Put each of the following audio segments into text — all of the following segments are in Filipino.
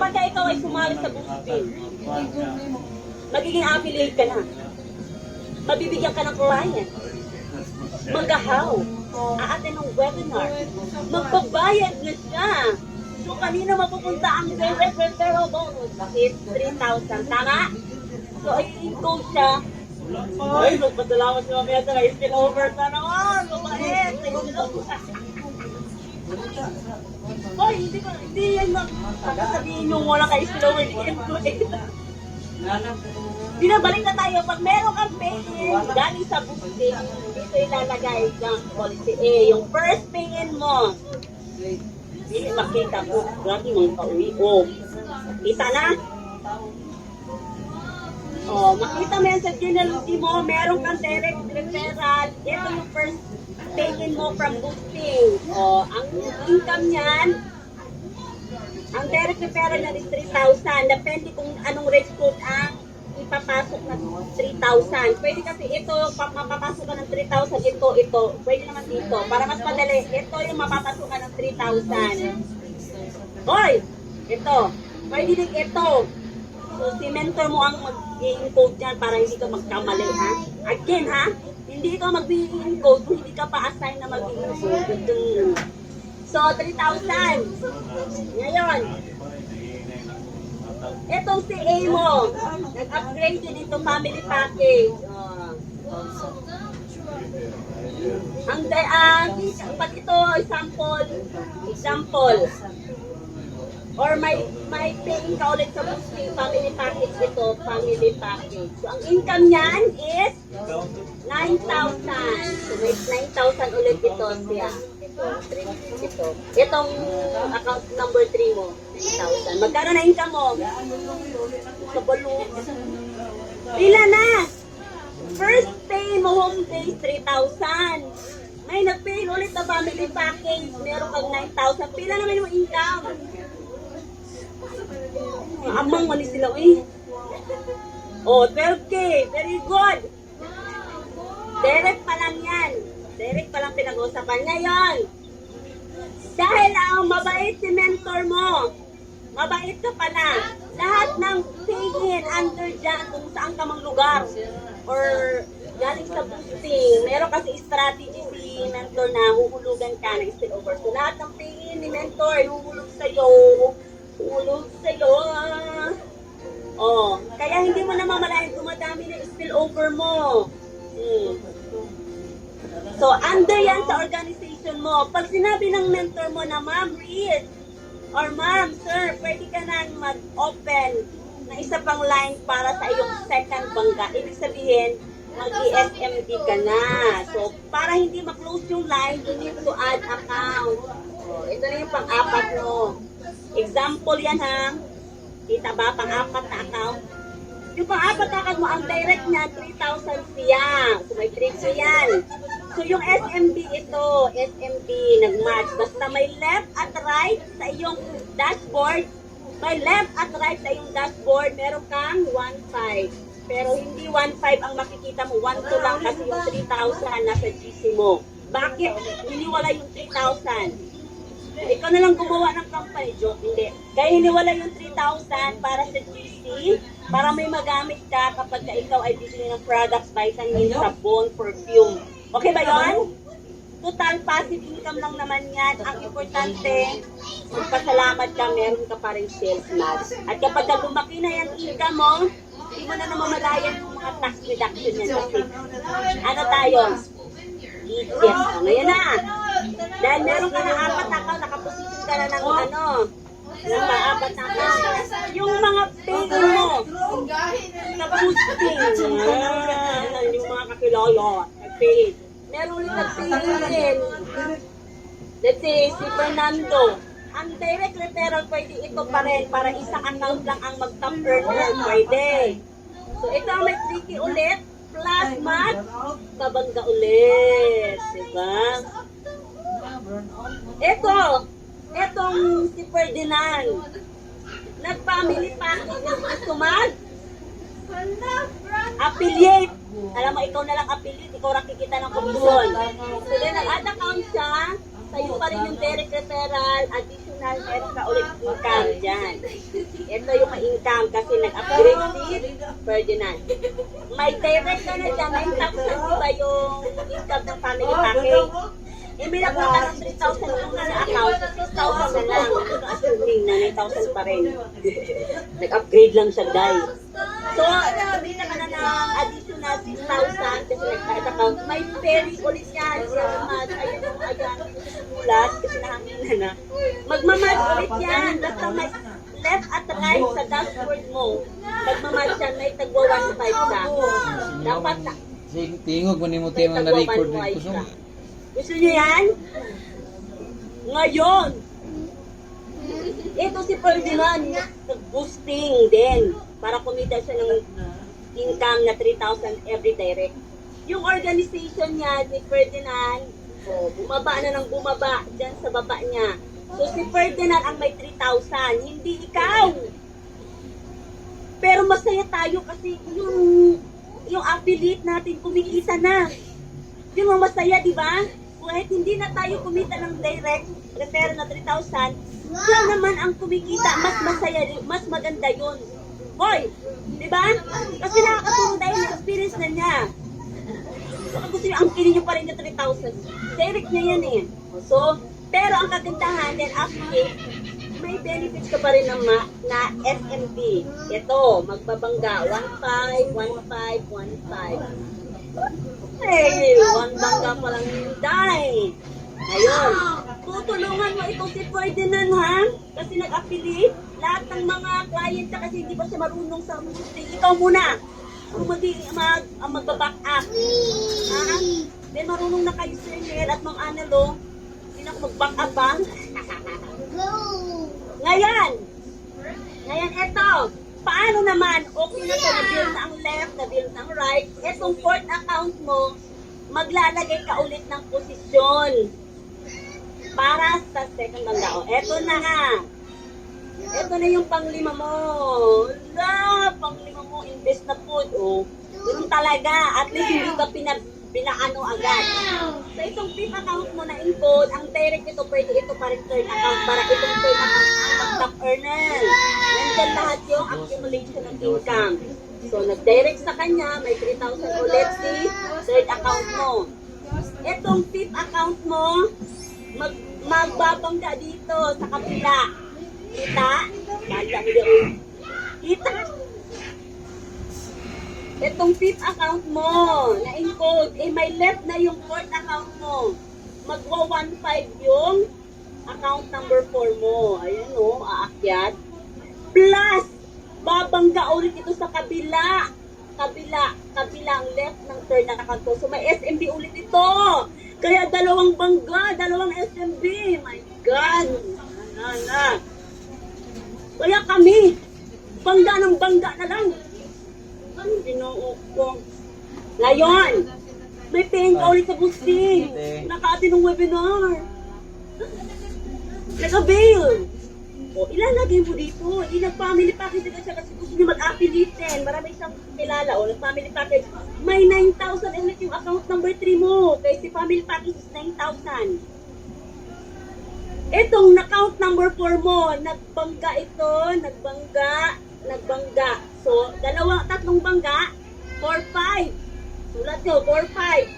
kapag ikaw ay sumali sa boosting, magiging affiliate ka na. Mabibigyan ka ng client. Magahaw. Aatin ng webinar. Magbabayad na siya. So, kanina mapupunta ang direct referral bonus. Bakit? 3,000. Tama? So, i-encode siya. Ay, magpasalamat si Mamaya sa spill over na naman. Mabait. Hoy, hindi yan sabihin yung wala ka spill over. Binabalik na tayo. Pag meron kang pay-in, galing sa boosting, dito ilalagay ng policy A. Yung first pay-in mo, hindi makita ko. Grabe mong pauwi. Kita na? Makita mo yan sa genealogy mo, meron kang direct referral. Ito yung first pay-in mo from boosting. Ang income niyan, ang direct referral na is 3,000. Depende kung anong recruit ang ipapasok na 3,000. Pwede kasi ito, mapapasok ka ng 3,000, ito. Pwede naman dito. Para mas madali, ito yung mapapasok ka ng 3,000. Hoy! Ito. Pwede din ito. So, si mentor mo ang mag-i-encode dyan para hindi ka magkamali, ha? Again, ha? Hindi ka mag-i-encode kung hindi ka pa-assign na mag-i-encode. So, 3,000. Ngayon, itong si A mo, nag-upgrade din ito family package. Pag ito, example, or may paying ka ulit sa boosting family package ito, family package. So, ang income niyan is 9,000. So, may 9,000 ulit ito siya. Ito. Itong account number 3 mo, 9,000. Magkano na income mo? Sa balong. Pila na? First pay mo home base, 3,000. May nag-pay ulit na family package, meron kang 9,000. Pila naman yung income? Amang mali sila, 12K. Very good. Direct pa lang yan. Direct pa lang pinag-usapan. Ngayon, dahil mabait si mentor mo, mabait ka pala, lahat ng pay-in under dyan kung saan ka mang lugar or galing sa boosting, meron kasi strategy si mentor na huhulugan ka ng spillover. So lahat ng pay-in ni mentor, huhulog sa'yo. Kaya hindi mo na mamalayan dumadami na spillover mo. So, under yan sa organization mo. Pag sinabi ng mentor mo na, Ma'am Reed, or Ma'am, Sir, pwede ka na mag-open na isa pang line para sa iyong second bangga. Ibig sabihin, mag-ESMD ka na. So, para hindi ma-close yung line, you need to add account. Ito na yung pang-apat mo. Example yan, ha? Kita ba? Pang-apat na account. Yung pang-apat na account mo, ang direct niya, 3,000 siya. So, may 3 siya yan. So, yung SMB ito, SMB, nag-match. Basta may left at right sa iyong dashboard, may left at right sa iyong dashboard, meron kang 1,500. Pero hindi 1,500 ang makikita mo, 1,200 lang kasi yung 3,000 nasa GC mo. Bakit hiniwala yung 3,000? Ikaw na lang gumawa ng company, joke, hindi. Kaya hiniwala yung 3,000 para sa GC, para may magamit ka kapag ikaw ay bibili ng products, vitamins, sabon, perfume. Okay ba yun? Total passive income lang naman yan. Ang importante, magpasalamat ka, meron ka pa rin sales max. At kapag lumaki na yung income mo, hindi mo na namamalayan yung mga tax reduction yan. Kasi, ano tayo? Yes. Ngayon na. Dahil meron ka na 4 na account, nakaposition ka na ng yung mga 4 na account. Yung mga pay mo, na boosting, yung mga kakilala, nag-pay. Meron ulit nag-pay din. Let's say, si Fernando. Ang direct referral, pwede ito pa rin para isang account lang ang mag-top earner. Pwede. So, ito ang may 3K ulit, plus babangga ulit. Diba? Etong si Ferdinand, nag-family package ng gusto affiliate. Alam mo, ikaw na lang affiliate, ikaw nakikita ng komisyon. So then, nag-add account siya, sa'yo pa rin yung direct referral, additional, meron ka ulit income dyan. Ito yung ma-income kasi nag-upgrade si Ferdinand. May direct na na dyan, 9,000 diba yung income ng family package? Eh, may nakuha ka ng 3,000 yung na account, 6,000 na lang. Assuming na 9,000 pa rin. Nag-upgrade lang siya, guys. So, dito ka na ng additional 6,000 kasi nag-start account. May ferry ulit yan. Ayun yung ayan, sulat kasi nahangin na. Magmamad ulit yan. Basta may left at right sa dashboard mo. Magmamad yan, may tagwa 1.5 ka. Dapat na. Tingog mo ni mo tayo na record dito so. Gusto niyo yan? Ngayon, ito si Ferdinand, nag-boosting din para kumita siya ng income na 3,000 every direct. Yung organization niya, ni Ferdinand, bumaba na ng bumaba dyan sa baba niya. So si Ferdinand ang may 3,000, hindi ikaw. Pero masaya tayo kasi yung affiliate natin kumikita na. Yung masaya, di ba? Kahit hindi na tayo kumita ng direct referral na 3,000, siya naman ang kumikita, mas masaya, mas maganda yun. Hoy, di ba? Kasi nakakatulong dahil na-experience na niya. So, gusto niyo, angkinin niyo pa rin yung 3,000. Direct niya yan eh. So, pero ang kagandahan din, affiliate, may benefits ka pa rin na SMB. Ito, magbabangga, 1.5, 1.5, 1.5. Hey, one bangga pa lang hinday. Ayun. Tutulungan mo itong si Ferdinand, ha? Kasi nag-affiliate. Lahat ng mga client na kasi hindi pa siya marunong sa hosting. Ikaw muna. Kung magbaback up. Ha? Then marunong na kayo, Sir Nel at Mang Anelo. Hindi na ako mag-back up, ha? Ngayon, eto. Paano naman, okay na ito, na-build na ang left, na-build na ang right, etong fourth account mo, maglalagay ka ulit ng posisyon para sa second bangga. O, eto na nga. Eto na yung panglima mo. Wala, panglima mo, invest na po. O, ganun talaga. At least hindi ka pinaano agad. So, itong fifth account mo na encode, ang direct ito, pwede ito pa rin third account para itong third account ang mag-top earner. Nandyan lahat yung accumulation ng income. So, nag-direct sa kanya, may 3,000 ulit si third account mo. Itong fifth account mo, magbabangga dito sa kapila. Kita? Banda mo doon. Kita? Itong fifth account mo, na encode, eh may left na yung fourth account mo. Magwa 1.5 yung account number 4 mo. Ayan o, aakyat. Plus, babangga ulit ito sa kabila. Kabila ang left ng third account mo. So may SMB ulit ito. Kaya dalawang bangga, dalawang SMB. My God. Kaya kami, bangga ng bangga na lang. Ang ginoo ko. Ngayon, may paying ka ulit sa boosting. Naka-atin ng webinar. Naka-bail. O, ilalagay mo dito. Nag-family package na siya kasi gusto niya mag-affiliate din. Marami siyang kilala. O, nag-family package. May 9,000 ulit yung account number 3 mo. Kaya si family package is 9,000. Itong account number 4 mo, nagbangga ito, nagbangga. So, tatlong bangga, 4-5. Sulat nyo, 4-5.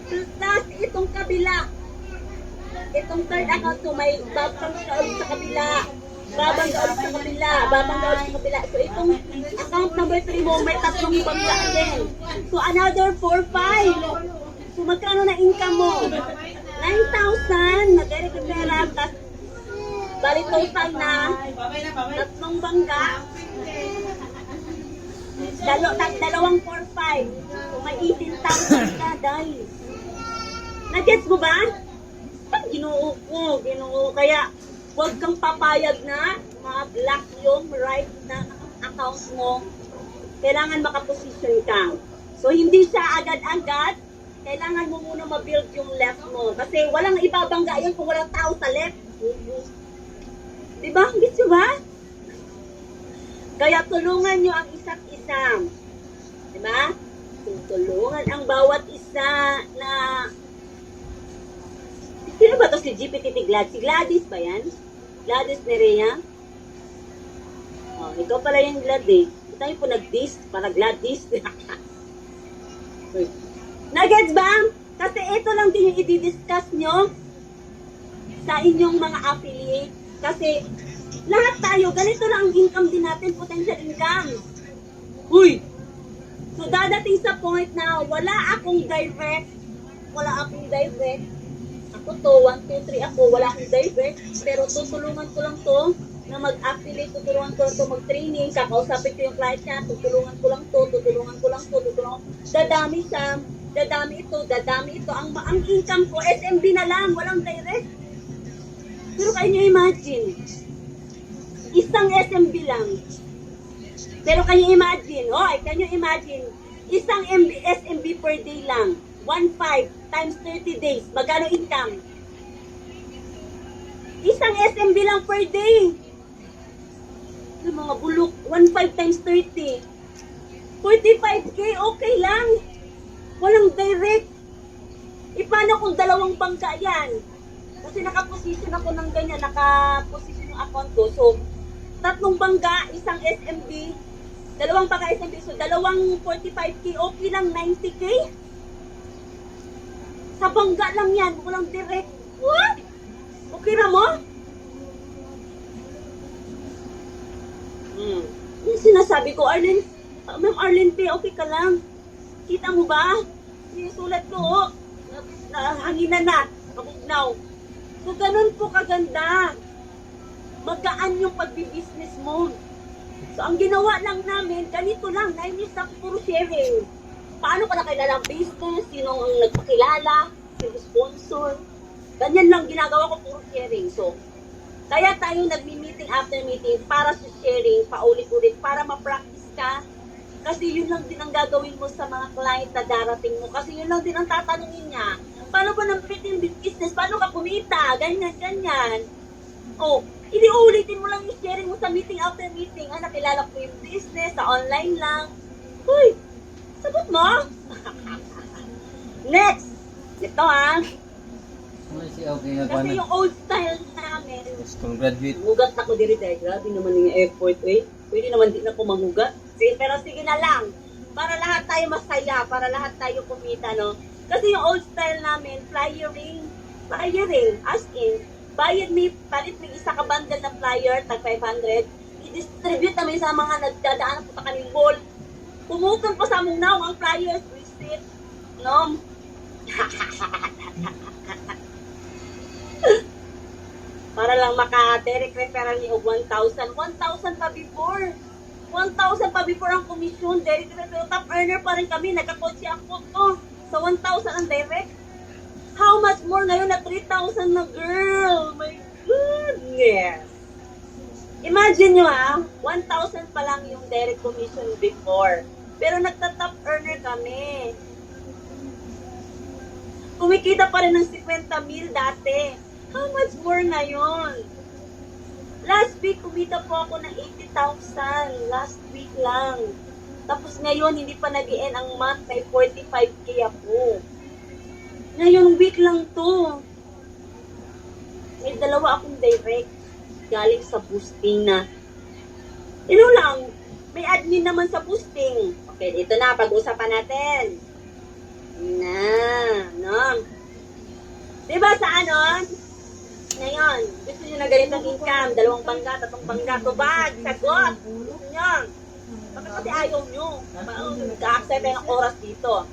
Plus, itong kabila. Itong third account mo, may babangga ulit sa kabila. Babangga ulit sa kabila. So, itong account number 3 mo, may tatlong bangga din. So, another 4-5. So, magkano na income mo? 9,000. Nag-direct yung pera. Tapos, bali total na tatlong bangga. Dalawang 4-5. So, may 18,000 ka, dahil. Nag-gets mo ba? Pag ginoo ko. Kaya, huwag kang papayag na ma-block yung right na account mo. Kailangan makaposition ka. So, hindi siya agad-agad. Kailangan mo muna ma-build yung left mo. Kasi walang ibabangga yun kung walang tao sa left. Diba? Gets nyo ba? Kaya tulungan nyo ang isa't isa. Diba? Tulungan ang bawat isa na... Sino ba to si GPT Glad? Si Gladys ba yan? Gladys Nerea? Oh, ikaw pala yung glad eh. Tayo po nag-dis, para glad-dis. Nuggets ba? Kasi ito lang din yung i-discuss nyo sa inyong mga affiliate. Kasi lahat tayo, ganito lang ang income din natin, potential income. Uy! So dadating sa point na wala akong direct. Ako to, 1, 2, 3 ako, wala akong direct. Pero tutulungan ko lang to na mag-affiliate, tutulungan ko lang to mag-training, kakausapin ko yung client niya, tutulungan ko lang to. Dadami siya, dadami ito. Ang income ko, SMB na lang, walang direct. Pero kayo nyo imagine, isang SMB lang. Pero can you imagine, isang SMB per day lang, 1.5 times 30 days, magkano income? Isang SMB lang per day. Yung mga bulok, 1.5 times 30. 45K, okay lang. Walang direct. Paano kung dalawang bangka yan? Kasi nakaposition ako ng ganyan, nakaposition yung account ko. So, 3 bangga, isang SMB, 2 bangga SMB, so 2 45K, okay lang, 90K? Sa bangga lang yan, walang direct. What? Okay na mo? Yung sinasabi ko, Ma'am Arlene P, okay ka lang? Kita mo ba? Yung sulat ko, hanginan na, kabugnaw. So, ganun po kaganda. Magaan yung pagbibusiness mo. So, ang ginawa lang namin, ganito lang, 9 years na puro sharing. Paano ka nakilala ang business? Sino ang nagpakilala? Sino sponsor? Ganyan lang ginagawa ko, puro sharing. So, kaya tayo nagmi-meeting after meeting para sa sharing, paulit-ulit, para ma-practice ka. Kasi yun lang din ang gagawin mo sa mga client na darating mo. Kasi yun lang din ang tatanungin niya. Paano ba nampit yung business? Paano ka kumita? Ganyan. Oh, hindi ulitin mo lang yung sharing mo sa meeting after meeting. Nakilala ko yung business, sa online lang. Uy, sagot mo? Next! Ito Kasi yung old style namin, School graduate. mugat ako diri dahil grabe naman yung effort eh. Pwede naman din ako mamugat. Pero sige na lang. Para lahat tayo masaya, para lahat tayo kumita, no? Kasi yung old style namin, flyering, as in, palit may isa ka bundle ng flyer, tag 500, i-distribute namin sa mga nagdadaan po sa kaming mall. Pumutol pa sa among now, ang flyers, receipt, no? Para lang maka-direct referral ni og 1,000. 1,000 pa before. 1,000 pa before ang commission. Direct referral. Top earner pa rin kami. Nagkakotse ako to. Sa 1,000 ang direct. How much more ngayon na 3,000 na, girl? My goodness. Imagine nyo 1,000 pa lang yung direct commission before. Pero nagta-top earner kami. Kumikita pa rin ng 50,000 dati. How much more ngayon? Last week, kumita po ako ng 80,000. Last week lang. Tapos ngayon, hindi pa nag-i-end ang month, may 45K ako. Ngayon, week lang to. May 2 akong direct galing sa boosting na. Lang, may admin naman sa boosting. Okay, ito na, pag-usapan natin. Diba sa ngayon, gusto nyo na ganitong income, 2 bangga, 3 bangga, tubag, sagot, gusto nyo. Bakit kasi ayaw nyo? Ka-accept ng oras dito.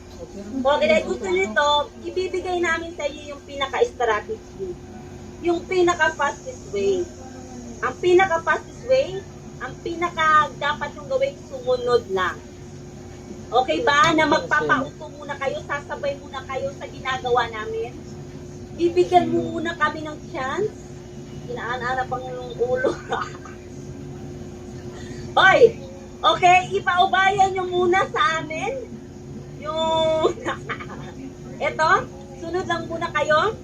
Okay, dahil gusto nyo ito, ibibigay namin sa iyo yung pinaka-strategy. Yung pinaka-fastest way. Ang pinaka-fastest way, ang pinaka-dapat yung gawin, sumunod lang. Okay ba? Na magpapauto muna kayo, sasabay muna kayo sa ginagawa namin. Bibigyan mo muna kami ng chance. Inaan-arap ang ulo. Hoy! Okay, ipaubayan nyo muna sa amin. Yung... Ito, sunod lang muna kayo.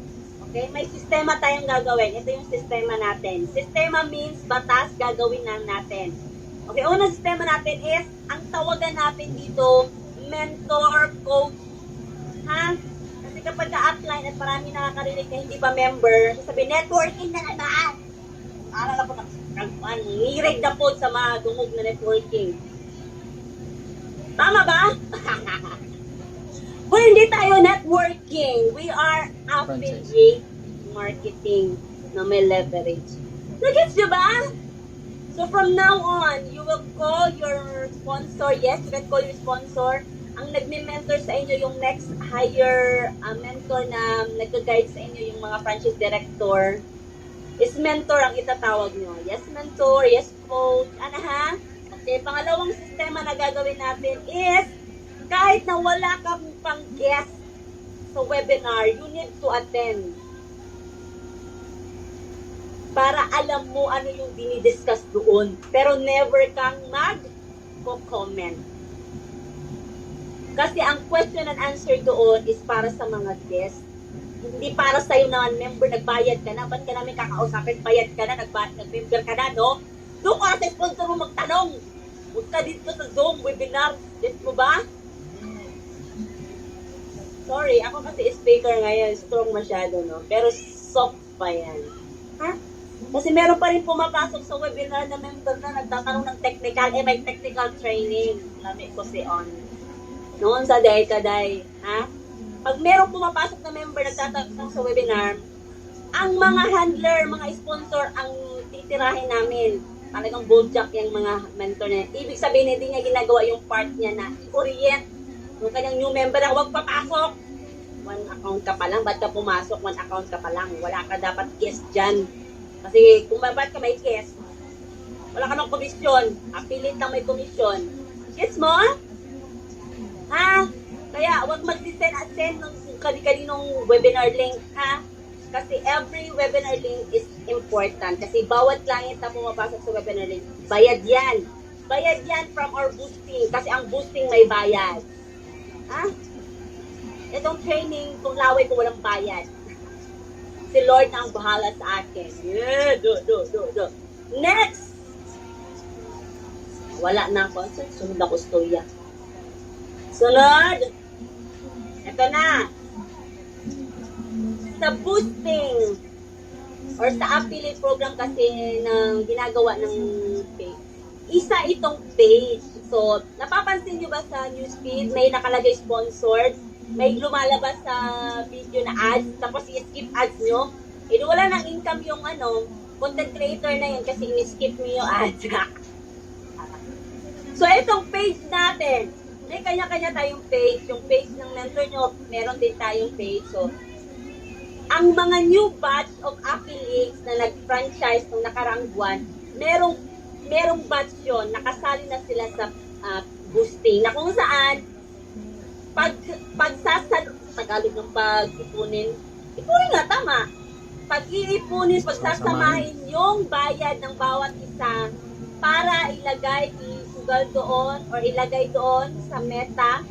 Okay, may sistema tayong gagawin. Ito yung sistema natin. Sistema means batas gagawin lang natin. Okay, unang sistema natin is, ang tawagan natin dito, mentor, coach. Kapag ka-upline at marami nakakarinig na hindi pa member, sabi, networking na naman. Aral na po nireg na po sa mga dungog na networking. Tama ba? Kung hindi tayo networking, we are affiliate marketing na may leverage. Nagets nyo ba? So from now on, you will call your sponsor. Yes, you can call your sponsor. Ang nagme-mentor sa inyo, yung next higher mentor na nag-guide sa inyo, yung mga franchise director, is mentor ang itatawag nyo. Yes, mentor. Yes, coach. Ano ha? Okay, pangalawang sistema na gagawin natin is kahit na wala kang pang guest sa webinar, you need to attend. Para alam mo ano yung dinidiscuss doon. Pero never kang mag-comment. Kasi ang question and answer doon is para sa mga guests. Hindi para sa'yo na member, nagbayad ka na. Ba't ka namin kakausapin? Bayad ka na, nag-member ka na, no? Doon ka sa sponsor mo magtanong. Huwag ka dito sa Zoom webinar. Get mo ba? Sorry, ako kasi speaker ngayon. Strong masyado, no? Pero soft pa yan. Ha? Kasi meron pa rin pumapasok sa webinar na member na nagtatanong ng technical. May technical training. Lami ko si On. Noon sa day-to-day. Ha? Pag meron pumapasok na member nagtatanong sa webinar, ang mga handler, mga sponsor, ang titirahin namin. Talagang bulljack yung mga mentor na. Ibig sabihin, hindi niya ginagawa yung part niya na i-orient yung kanyang new member na huwag papasok. One account ka pa lang, ba't ka pumasok? One account ka pa lang. Wala ka dapat guest dyan. Kasi kung ba't ka may guest, wala ka ng komisyon. Affiliate lang may komisyon. Gets mo? Ha? Kaya huwag mag-send ng kani-kaninong webinar link, ha? Kasi every webinar link is important. Kasi bawat client na pumapasok sa webinar link, bayad yan. Bayad yan from our boosting. Kasi ang boosting may bayad. Ha? Itong training, kung laway ko walang bayad. Si Lord na ang bahala sa akin. Yeah, do. Next! Wala na ako. Sunod ako storya. Sunod! Ito na. Sa boosting or sa affiliate program kasi ng ginagawa ng page. Isa itong page. So, napapansin nyo ba sa newsfeed, may nakalagay sponsored, may lumalabas sa video na ads, tapos i-skip ads nyo. Wala nang income yung content creator na yun kasi i-skip nyo yung ads. So, itong page natin, may kanya-kanya tayong page. Yung page ng mentor nyo, meron din tayong page. So, ang mga new batch of affiliates na nag-franchise nung nakarang buwan, merong batch yun, nakasali na sila sa boosting, na kung saan, Tagalog ng pag-ipunin nga, tama. Pag-iipunin, pagsasamahin yung bayad ng bawat isa para isugal doon or ilagay doon sa Meta,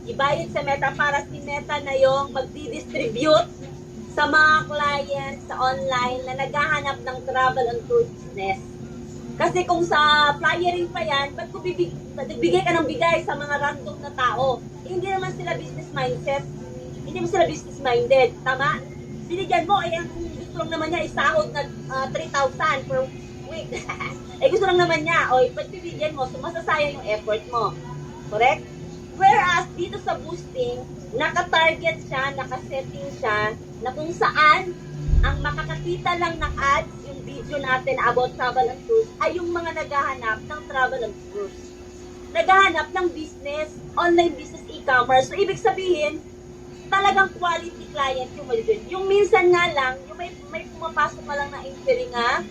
ibayad sa Meta para si Meta na yung magdi-distribute sa mga clients sa online na naghahanap ng travel and tour business. Kasi kung sa flyering pa yan, ba't bigay ka ng bigay sa mga random na tao? Hindi naman sila business mindset. Hindi mo sila business minded. Tama? Binigyan mo, ang gusto lang naman niya isahod na 3,000 per week. Gusto lang naman niya, ba't bibigyan mo? So, masasayang yung effort mo. Correct? Whereas, dito sa boosting, naka-target siya, naka-setting siya, na kung saan, ang makakakita lang ng ads, yung video natin about travel and tours, ay yung mga naghahanap ng travel and tours. Naghahanap ng business, online business e-commerce. So, ibig sabihin, talagang quality client yung malibin. Yung minsan nga lang, yung may pumapasok ka lang na inquiry nga,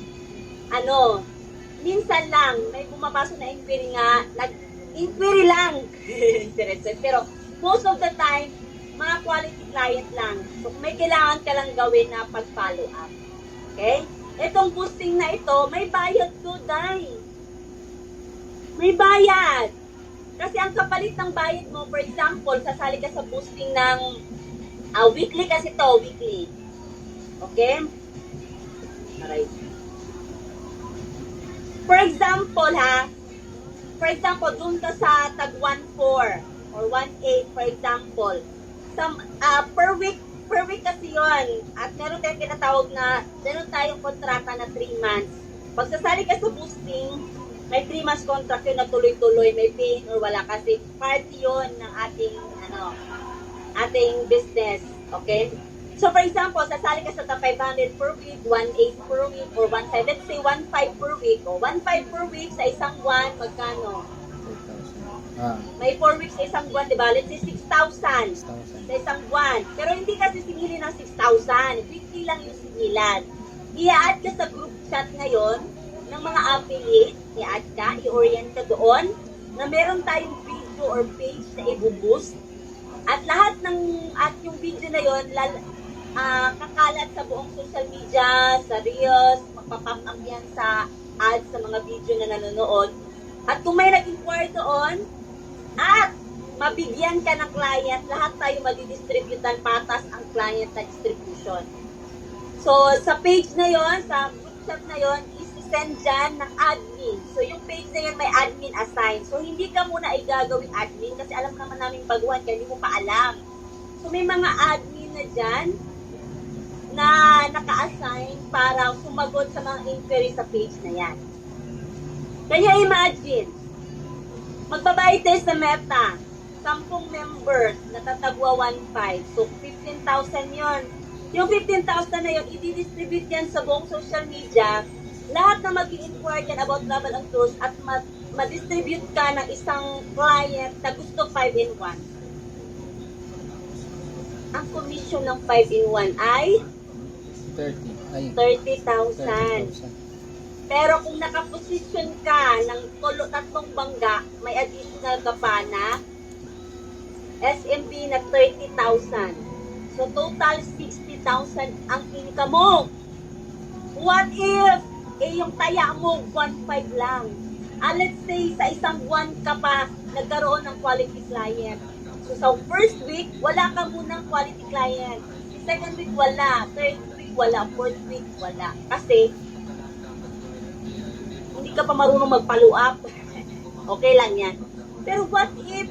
minsan lang, may pumapasok na inquiry nga, nag-inquiry lang. Pero, most of the time, mga quality client lang. So, may kailangan ka lang gawin na pag-follow up. Okay? Itong boosting na ito, may bayad to, Day. May bayad. Kasi ang kapalit ng bayad mo, for example, sasali ka sa boosting ng weekly kasi to, weekly. Okay? Alright. For example, dun ka sa tag 1.4 or 1.8, for example. Per week kasi yun. At meron tayong tinatawag na, meron tayong kontrata na 3 months. Pag sasali ka sa boosting, may 3 months contract yun na tuloy-tuloy, may pay or wala kasi part yun ng ating business. Okay? So, for example, sasali ka sa 500 per week, 1.8 per week, or 1.5, let's say 1.5 per week, o 1.5 per week sa isang buwan, magkano? 4,000. May 4 weeks sa isang buwan, di ba? Let's say 6,000 6,000. sa isang buwan. Pero hindi kasi singilin ng 6,000. 50 lang yung singilan. I-add ka sa group chat ngayon ng mga affiliate, i-add ka, i-orient ka doon na meron tayong video or page na i-boost. At lahat at yung video na yon kakalat sa buong social media, sa Reels, magpapop up yan sa ads sa mga video na nanonood. At kung may nag-inquire doon, at mabigyan ka ng client, lahat tayo madidistributan patas ang client na distribution. So, sa page na yon, sa group chat na yon, is-send dyan ng admin. So, yung page na yon may admin assigned. So, hindi ka muna igagawing admin kasi alam naman namin baguhan kaya hindi mo pa alam. So, may mga admin na dyan na naka-assign para sumagot sa mga inquiry sa page na yan. Kaya imagine, magbabayad tayo sa Meta, 10 members, natatagwa 1.5. So, 15,000 yon. Yung 15,000 na yun, i-distribute yan sa buong social media. Lahat na mag-i-inquire yan about travel and tours at ma-distribute ka ng isang client na gusto 5-in-1. Ang commission ng 5-in-1 ay 30,000. 30,000. Pero kung nakaposisyon ka ng tatlong bangga, may additional ka pa na SMP na 30,000. So, total 60,000 ang income mo. What if, yung taya mo, 1.5 lang. Let's say, sa isang buwan ka pa nagkaroon ng quality client. So, sa first week, wala ka munang quality client. Second week, wala. Third week, wala. Fourth week, wala. Kasi, hindi ka pa marunong mag-follow up. Okay lang yan. Pero what if,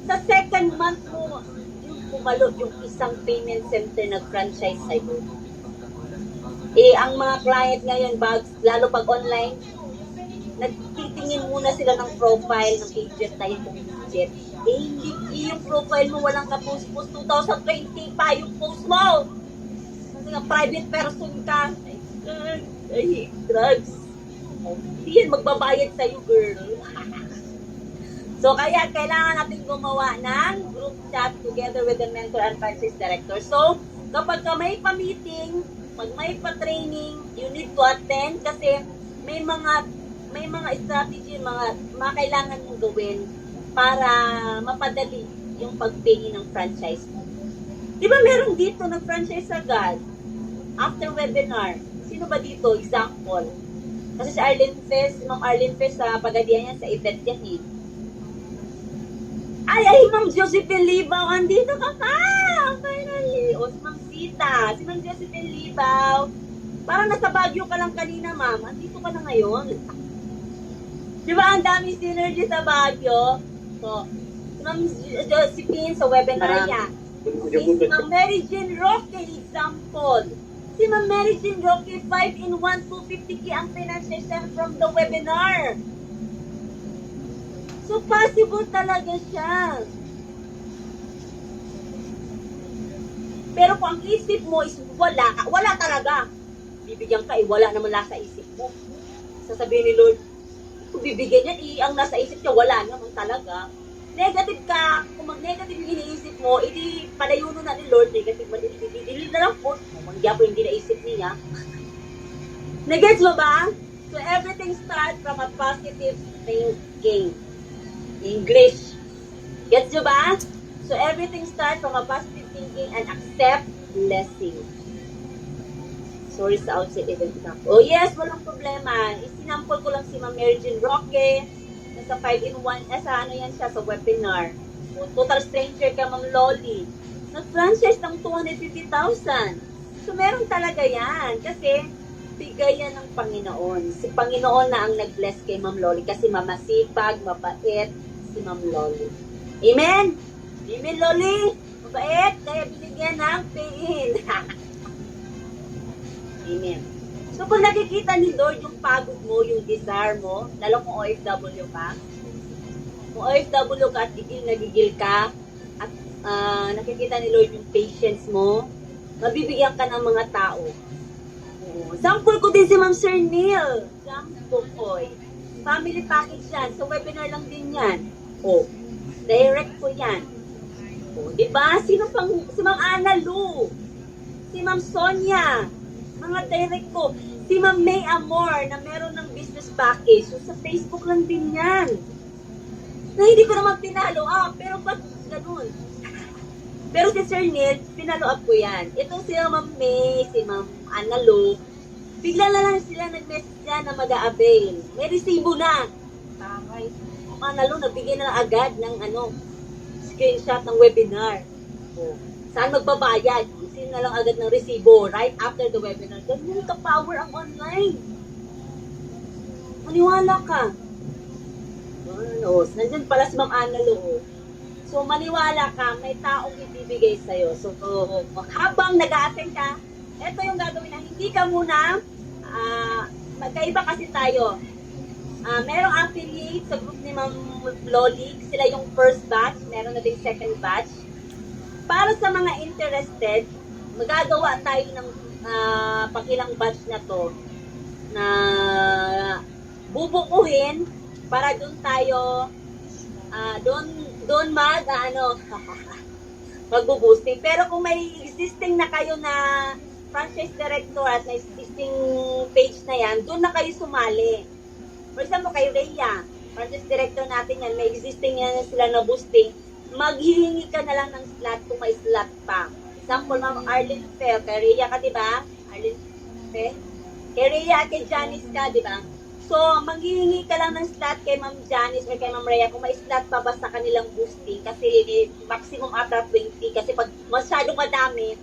sa second month mo, yung pumalo yung isang payment center nag-franchise sa'yo. Ang mga client ngayon, lalo pag online, nagtitingin muna sila ng profile ng agent na yung agent. Hindi yung profile mo walang ka-post-post. 2020 pa yung post mo. Kasi nga private person ka. I hate drugs. Hindi yan magbabayad sa'yo, girl. So, kaya kailangan natin gumawa ng group chat together with the mentor and franchise director. So, kapag ka may pa-meeting, pag may pa-training, you need to attend kasi may mga strategy, mga kailangan mong gawin para mapadali yung pag-pay ng franchise mo. Di ba meron dito nag-franchise agad after webinar? Sino ba dito? Example. Kasi si Arlene Fest, si Ma'am Arlene Fest sa pagadian niya sa event yan eh. Ay, Ma'am Josephine Libaw, andito ka pa! Finally! O, si Ma'am Sita, si Ma'am Josephine Libaw. Parang nasa Baguio ka lang kanina, Ma'am. Andito ka na ngayon. Di ba, ang daming synergy sa Baguio? So, si Ma'am Josephine sa webinar niya. Si Ma'am Mary Jean Roque, example. Si Ma'am Mary Jean Roque, 5-in-1, 250K ang financial from the webinar. So, possible talaga siya. Pero kung ang isip mo is wala talaga. Bibigyan ka, wala naman nasa isip mo. Sasabihin ni Lord, kung bibigyan niya, ang nasa isip niya, wala naman talaga. Negative ka, kung mag-negative yung iniisip mo, hindi palayuno na ni Lord, negative mo, hindi na lang po. Kung hindi naisip niya. Nagets mo ba? So, everything starts from a positive thinking. English. Gets nyo ba? So, everything starts from a positive thinking and accept blessing. Sorry sa outside event na. Oh yes, walang problema. Isinampol ko lang si Ma'am Mary Jean Roque. Nasa 5-in-1, sa siya, sa webinar. So, total stranger ka, Ma'am Loli. Nag-franchise ng 250,000. So, meron talaga yan. Kasi, bigay yan ng Panginoon. Si Panginoon na ang nag-bless kay Ma'am Loli. Kasi mamasipag, mabait, si Ma'am Loli. Amen? Amen, Loli? Mabait, kaya binigyan ng pain. Amen. So pag nakikita ni Lord yung pagod mo, yung desire mo, lalo kung OFW ka, kung OFW ka at gigil na gigil ka, at nakikita ni Lord yung patience mo, mabibigyan ka ng mga tao. Sample ko din si Ma'am Sir Neil. Sample ko. Family package yan. So, webinar lang din yan. Direct ko yan. Diba? Sino pang, si Ma'am Ana Lu, si Ma'am Sonia, mga direct ko. Si Ma'am May Amor, na meron ng business package. So, sa Facebook lang din yan. Na hindi ko naman pinalo. Pero ba't ganun? Pero si Sir Neil, pinalo up ko yan. Itong si Ma'am May, si Ma'am Ana Lu, bigla na lang sila nag-message yan na mag-a-avail. May resibo na. Takay. Ma'am Ana Lu, nabigyan na agad ng screenshot ng webinar. Saan magbabayad? Isin na lang agad ng resibo right after the webinar. Ganyan ka-power ang online. Maniwala ka. Nandyan pala si Ma'am Ana Lu. So, maniwala ka, may taong ibibigay sa'yo. So, habang nag-a-attend ka, ito yung gagawin na hindi ka muna, magkaiba kasi tayo. Merong affiliate sa group ni Ma'am Loli, sila yung first batch, meron na din second batch. Para sa mga interested, magagawa tayo ng pakilang batch na to, na bubukuhin para doon tayo, doon magbo-boosting. Pero kung may existing na kayo na franchise director at may existing page na yan, doon na kayo sumali. For example, kay Rhea, franchise director natin yan, may existing yan sila na boosting, maghihingi ka na lang ng slot kung may slot pa. Example, Ma'am Arlene Fe, kay Rhea ka, di ba? Arlene Fe? Kay Rhea at kay Janice ka, di ba? So, maghihingi ka lang ng slot kay Ma'am Janice or kay Ma'am Rhea kung may slot pa ba sa kanilang boosting kasi maximum ata 20 kasi pag masyadong madami,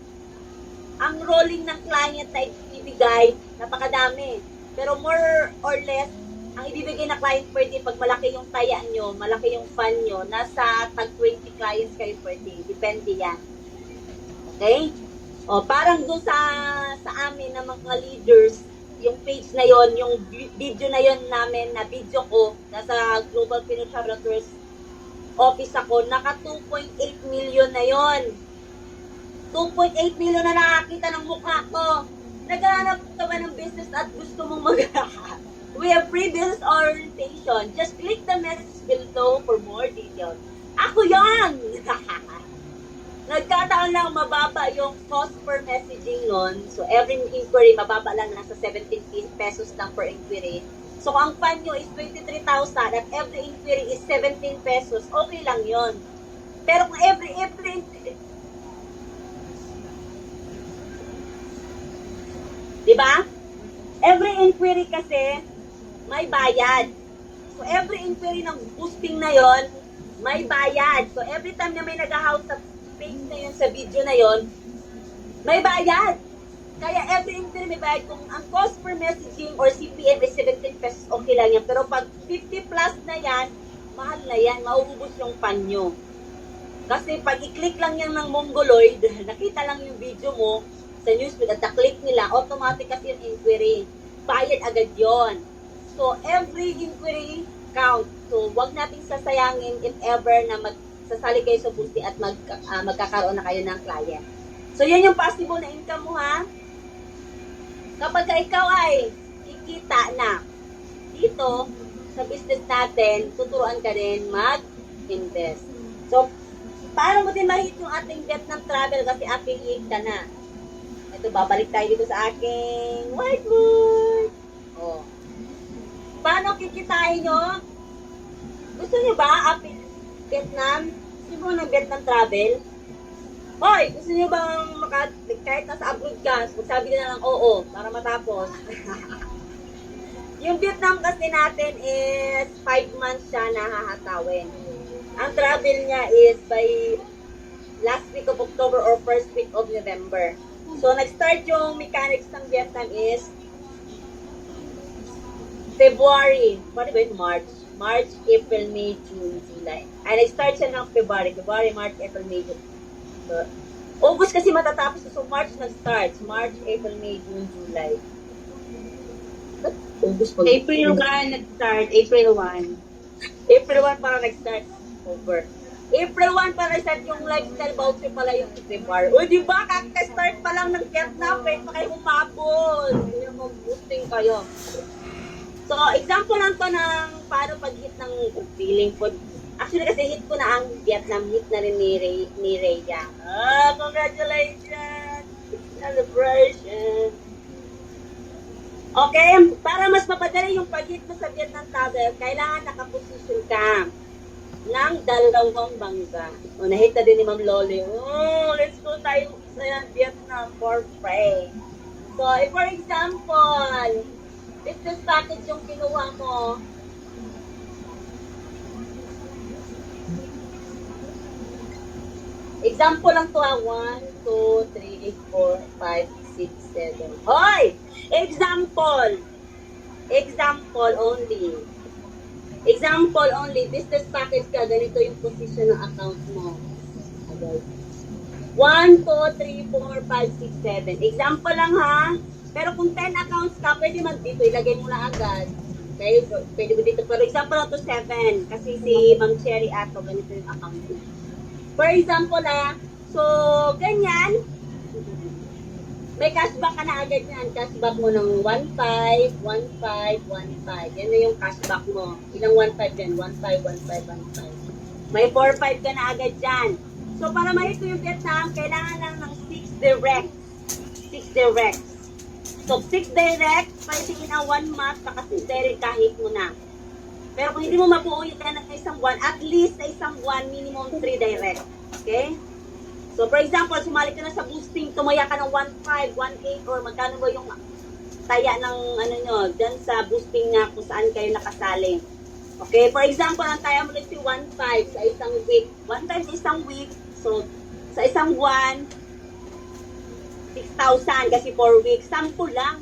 ang rolling ng client na ibibigay, napakadami. Pero more or less, ang ibibigay na client per day, pag malaki yung taya nyo, malaki yung fan nyo, nasa tag 20 clients kayo per day. Depende yan. Okay? Parang doon sa amin na mga leaders, yung page na yon, yung video na yon namin, na video ko, nasa Global Pinoy Travelers office ako, naka 2.8 million na yon. 2.8 million na nakakita ng mukha ko. Naghahanap ka ba ng business at gusto mong we have free business orientation. Just click the message below for more details. Ako yan! Nagkataon lang mababa yung cost per messaging nun. So, every inquiry, mababa lang nasa 17 pesos lang per inquiry. So, kung ang fund nyo is 23,000 at every inquiry is 17 pesos, okay lang yon. Pero kung every diba? Every inquiry kasi, may bayad. So, every inquiry ng boosting na yon, may bayad. So, every time na may nag-house sa page na yun, sa video na yon, may bayad. Kaya every inquiry may bayad. Kung ang cost per messaging or CPM is 17 pesos, okay lang yan. Pero pag 50 plus na yan, mahal na yan. Mauubos yung pan nyo. Kasi pag i-click lang yan ng Mongoloid, nakita lang yung video mo sa newsfeed at na-click nila, automatic kasi yung inquiry. Bayad agad yon. So, every inquiry count. So, wag nating sasayangin if ever na magsasali kayo sa boosting at magkakaroon na kayo ng client. So, yan yung possible na income mo, ha? Kapag ikaw ay kikita na dito sa business natin, tuturuan ka rin mag-invest. So, paano mo din ma-hit yung ating Vietnam travel kasi affiliate ka na? Ito, babalik tayo dito sa aking whiteboard. Paano kikitain nyo? Gusto nyo ba Vietnam? Gusto nyo ng Vietnam travel? Hoy, gusto nyo bang kahit nasa abroad ka, magsabi ka na lang oo, para matapos. Yung Vietnam kasi natin is 5 months siya na hahatawin. Ang travel niya is by last week of October or first week of November. So, nag-start yung mechanics ng Vietnam is February. Paano ba yun? March, April, May, June, July. Ay, nag-start siya ng February, March, April, May, June. So, August kasi matatapos. So, March nag-start. March, April, May, June, July. August pa. April 1 nag-start. April 1. April 1 para nag-start. Over. April 1 para nag-start yung lifestyle voucher pala yung December. O di ba? Kaka-start pa lang ng Vietnam. Pwede pa kayo humabol. Hindi na mag-boosting kayo. So, example lang to ng paano pag-hit ng feeling food. Actually, kasi hit ko na ang Vietnam. Hit na rin ni Rhea. Congratulations! Celebration! Okay, para mas mapadali yung pag-hit mo sa Vietnam Travel, kailangan nakaposition ka ng 2 bangga. O, nahit na din ni Ma'am Loli. Oh, let's go tayo sa Vietnam for free. So, for example, business package yung kinuha mo. Example lang to ha. 1, 2, 3, 4, 5, 6, 7. Hoy! Example. Example only. Example only. Business package ka. Ganito yung position ng account mo. 1, 2, 3, 4, 5, 6, 7. Example lang ha. Pero kung 10 accounts ka, pwede man dito. Ilagay mo na agad. Okay? Pwede mo dito. For example lang to 7. Kasi si Ma'am Cherry Ato, ganito yung account mo. For example ha. So, ganyan. May cashback ka na agad yan. Cashback mo ng 1.5, 1.5, 1.5. Yan na yung cashback mo. Ilang 1.5 yan? 1.5, 1.5, 1.5. May 4.5 ka na agad dyan. So, para mahito yung Vietnam, kailangan lang ng 6 direct. 6 direct. So, 6 direct, pwede in a 1 month, saka 6 direct kahit mo na. Pero kung hindi mo mabuo yung ng isang buwan, at least sa isang buwan, minimum 3 direct. Okay? So, for example, sumali ka na sa boosting, tumaya ka ng 1.5, 1.8, or magkano ba yung taya ng ano nyo, dyan sa boosting na kung saan kayo nakasali. Okay? For example, ang taya mo lang si 1.5 sa isang week. 1 time sa isang week, so, sa isang buwan, 6,000 kasi 4 weeks. 10 lang.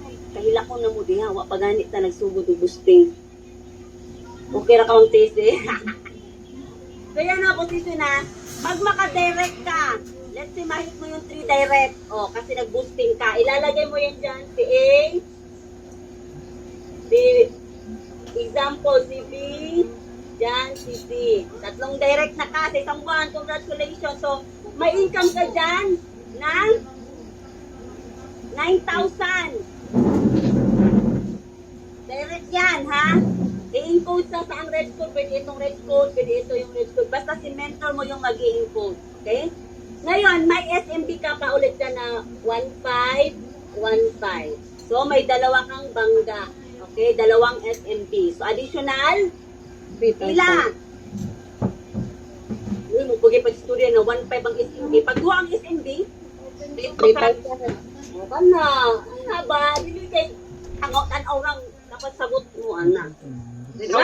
Ay, kahila ko na mo diha. Wa paganit na nagsugod yung boosting. Okay ra ka ang tese. Kaya na position na, pag maka-direct ka, let's say mahit mo yung 3 direct, o kasi nag-boosting ka, ilalagay mo yan dyan, si A, si, example, si B, dyan, si C. 3 direct na ka sa isang buwan, congratulations. So, may income ka dyan ng 9,000. Direct yan, ha? I-encode sa ang red code, pwede itong red code, pwede ito yung red code. Basta si mentor mo yung mag-i-encode. Okay? Ngayon, may SMB ka pa ulit dyan na 1,515. So, may 2 kang bangga. Okay? 2 SMB. So, additional, ilan? Uy, magpugay pag-istorya na 1,500 ang SMB. Pag 2 ang SMB, 3,500. O ka na. Ano ba? Hindi kay tangaw lang dapat sagot mo, anak. Diba?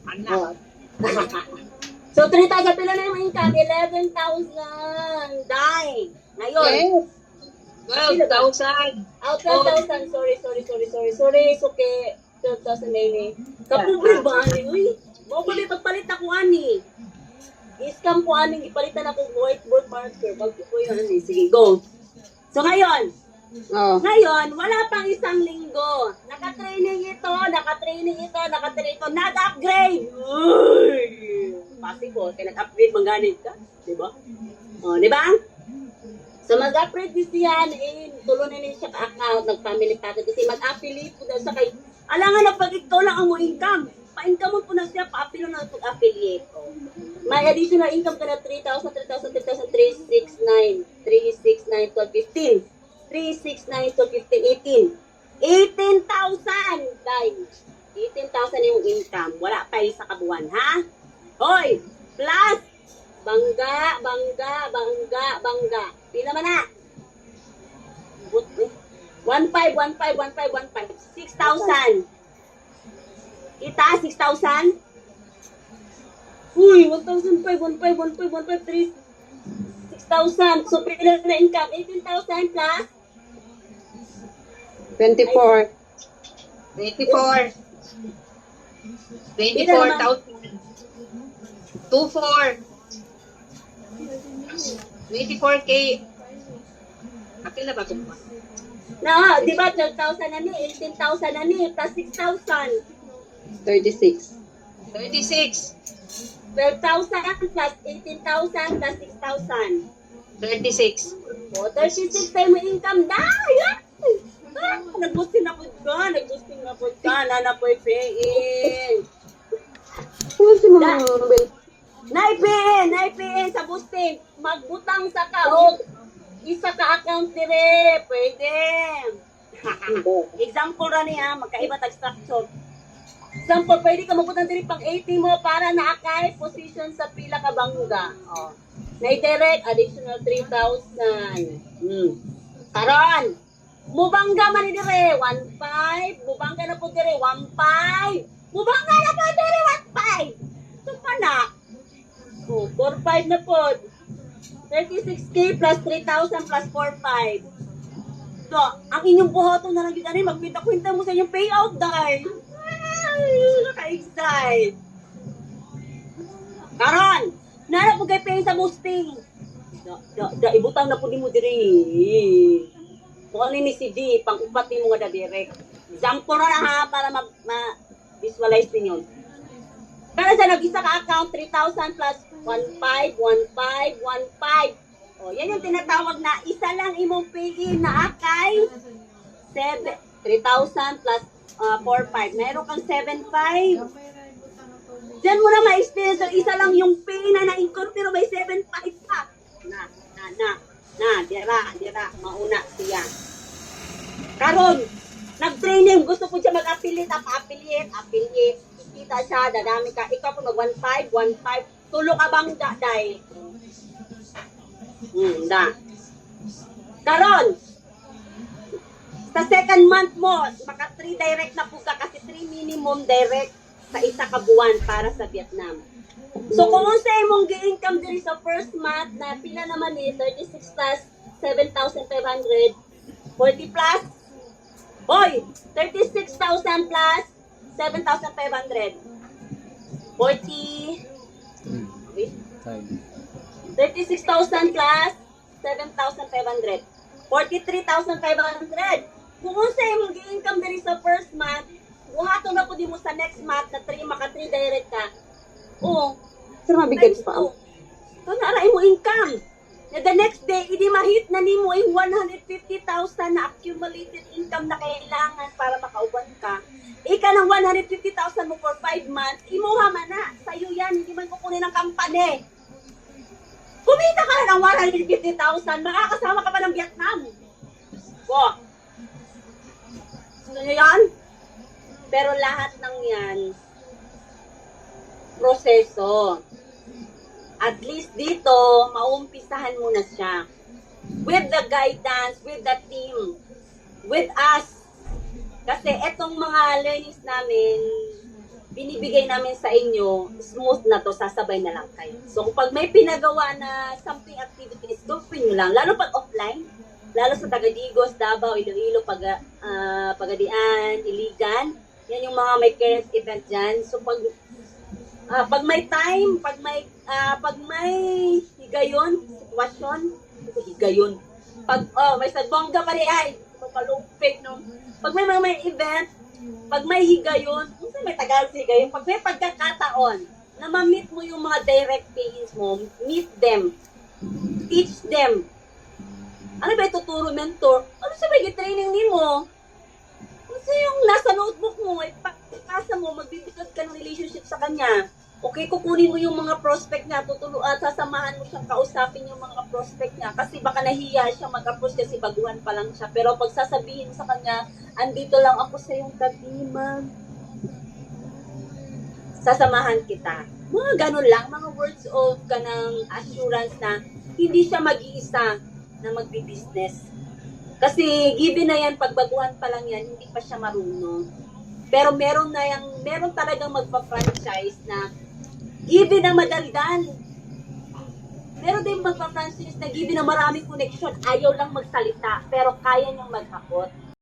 Anak. So, 3,000 pila na yung income? 11,000. Dahil. Ngayon. 12,000. 12,000. Sorry. It's okay. 12,000 maybe. Kapobre ba, ani? Uy, mabali pagpalit ako, ani. I-scam ko, ani. Ipalitan ako whiteboard marker. Bago ko yun, ani. Sige, go. So, ngayon. Ngayon, wala pang isang linggo. Naka-training ito. Nag-upgrade. Uy! Possible. Kaya nag-upgrade, mangganit ka. Diba? O, diba? So, mag-upgrade din siya. Tulo na rin siya ka-account. Nag-family package. Kasi mag-affiliate po daw sa kay... Alangan na pag ikaw lang ang mo income. Pa-income mo po na siya. Pa-affiliate na pag-affiliate. May additional income ka na 3,000, 3,000, 3,000, 3,6,9, 12, 15. 3,6,9, 12, 15, 18. 18,000! Guys, 18,000 yung income. Wala pa sa kabuuan, ha? Hoy! Plus! Bangga. Pila man na? 1,500. 6,000. Kita, 6,000? Uy, 1,500, 1,500, 6,000. So, pila na income? 18,000 plus? 24. 24,000. 24. 24K. Apil na ba ito ba? Na, di ba, 12,000 na ni, 18,000 na ni, plus 6,000. 36. 36. 12,000 plus 18,000 plus 6,000. 36. O, 36 tayo mo income. Dahil! Nag-boosting na po ka. Nag-boosting na po ka. Nana po ipain. Ano si Mama Bel? Naipain sa boosting. Magbutang sa kahog. Isa ka account dire. Pwede. Example ra niya. Magkaiba tag structure. Example, pwede ka magbutang dire pang 80 mo para naakay position sa pila ka bangga. O. Na-direct, additional 3,000. Karon, mubangga man ni dire, 1,500. Mubangga na po dire, 1,500. Mubangga na po dire, 1,500. So, pana? Oh, 4,500 na po. 36K plus 3,000 plus 4,500. So, ang inyong buhaton na lang yun, ano, magkwinta-kwinta mo sa inyong payout, dahil. Ay, naka-excite. Karon, nara po kayo pay sa boosting. Ibutang na po di mo diri. Kung ano ni si D, pang-upat mo nga da direct. Example na ha, para ma-visualize ninyo. Kaya sa nag-isa ka account, 3,000 plus 1,500, 1,500, 1,500. O, yan yung tinatawag na isa lang imong pay-in na akay. 3,000 plus 4,500. Meron kang 7,500. Diyan mo na ma-experience so isa lang yung pay na na-income pero may 7,500 pa. Dira, mauna siya. Karon, nag-training, gusto po siya mag-affiliate, affiliate. Kita siya, dadami ka. Ikaw po mag 1,500, 1,500. Tulo ka bang daday? Karon, sa second month mo, maka 3 direct na po ka kasi 3 minimum direct sa isa ka buwan para sa Vietnam. So kung sa imong gi-income diri sa first month na pila naman ni 36 plus 7,500, 40 plus, hoy, 36,000 plus 7,500. 40, 36,000 plus 7,500. 43,500. Kung sa imong gi-income diri sa first month, buhaton na po di mo sa next month na 3 maka 3 direct ka. Oo. Sir, mabigay pa. So, naaray mo income. Na the next day, hindi mahit na ni mo yung 150,000 na accumulated income na kailangan para makauban ka. Ika ng 150,000 mo for 5 months, imuha man na. Sa'yo yan, hindi man kukunin ng kampanya. Kumita ka na ng 150,000, makakasama ka pa ng Vietnam. Wow. So, yan. Pero lahat ng yan, proseso. At least dito, maumpisahan mo na siya. With the guidance, with the team, with us. Kasi etong mga learnings namin, binibigay namin sa inyo, smooth na to, sasabay na lang kayo. So, kapag may pinagawa na something activities, gawin nyo lang. Lalo pag offline, lalo sa Tagadigos, Davao, Iloilo, Pagadian, Iligan, yan yung mga may current event dyan. So, pag may time, pag may higayon, sitwasyon, higayon. May sadbongga pa rin ay, palupig, no? Pag may event, pag may higayon, kung may Tagalog si higayon, pag may pagkakataon, na ma-meet mo yung mga direct payees mo, meet them, teach them. Ano ba ituturo, mentor? Ano sa may training ni mo? Kasi yung nasa notebook mo, ipakasa mo, magbibigod ka ng relationship sa kanya. Okay, kukunin mo yung mga prospect niya, sasamahan mo siyang kausapin yung mga prospect niya kasi baka nahiya siya mag-approach kasi baguhan pa lang siya. Pero pag sasabihin sa kanya, andito lang ako sa iyong tabi, ma'am. Sasamahan kita. Mga ganun lang, mga words of kanang assurance na hindi siya mag-iisa na magbi-business. Kasi given na yan, pag baguhan pa lang yan, hindi pa siya marunong. Pero meron talagang magpa-franchise na given na madaldal. Meron din magpa-franchise na given na maraming connection, ayaw lang magsalita, pero kaya niyang maghakot.